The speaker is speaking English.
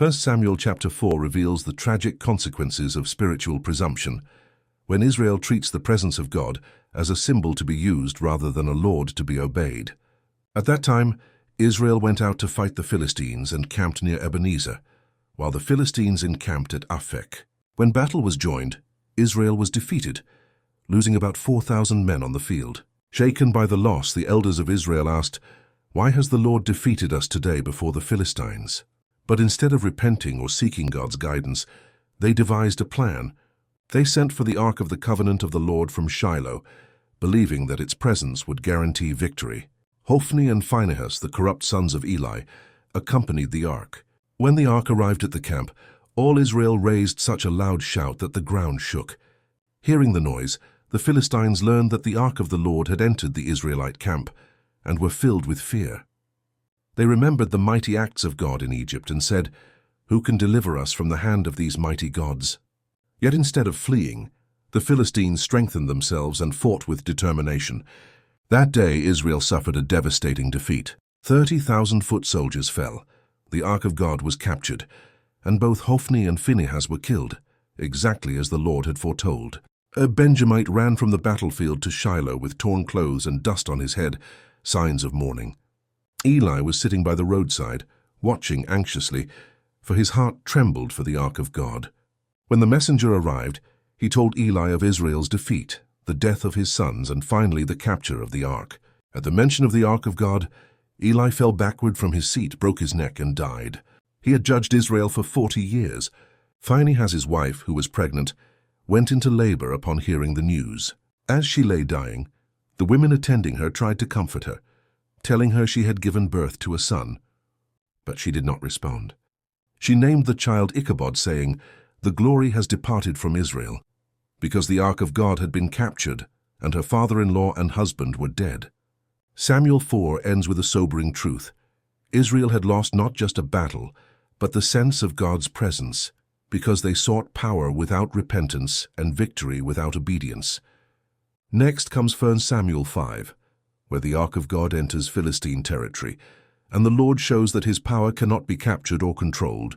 1 Samuel chapter 4 reveals the tragic consequences of spiritual presumption, when Israel treats the presence of God as a symbol to be used rather than a lord to be obeyed. At that time, Israel went out to fight the Philistines and camped near Ebenezer, while the Philistines encamped at Aphek. When battle was joined, Israel was defeated, losing about 4,000 men on the field. Shaken by the loss, the elders of Israel asked, "Why has the Lord defeated us today before the Philistines?" But instead of repenting or seeking God's guidance, they devised a plan. They sent for the Ark of the Covenant of the Lord from Shiloh, believing that its presence would guarantee victory. Hophni and Phinehas, the corrupt sons of Eli, accompanied the Ark. When the Ark arrived at the camp, all Israel raised such a loud shout that the ground shook. Hearing the noise, the Philistines learned that the Ark of the Lord had entered the Israelite camp and were filled with fear. They remembered the mighty acts of God in Egypt and said, "Who can deliver us from the hand of these mighty gods?" Yet instead of fleeing, the Philistines strengthened themselves and fought with determination. That day Israel suffered a devastating defeat. 30,000 foot soldiers fell, the Ark of God was captured, and both Hophni and Phinehas were killed, exactly as the Lord had foretold. A Benjamite ran from the battlefield to Shiloh with torn clothes and dust on his head, signs of mourning. Eli was sitting by the roadside, watching anxiously, for his heart trembled for the Ark of God. When the messenger arrived, he told Eli of Israel's defeat, the death of his sons, and finally the capture of the Ark. At the mention of the Ark of God, Eli fell backward from his seat, broke his neck, and died. He had judged Israel for 40 years. Phinehas, his wife, who was pregnant, went into labor upon hearing the news. As she lay dying, the women attending her tried to comfort her, telling her she had given birth to a son. But she did not respond. She named the child Ichabod, saying, "The glory has departed from Israel," because the Ark of God had been captured, and her father-in-law and husband were dead. Samuel 4 ends with a sobering truth. Israel had lost not just a battle, but the sense of God's presence, because they sought power without repentance and victory without obedience. Next comes 1 Samuel 5, where the Ark of God enters Philistine territory, and the Lord shows that his power cannot be captured or controlled.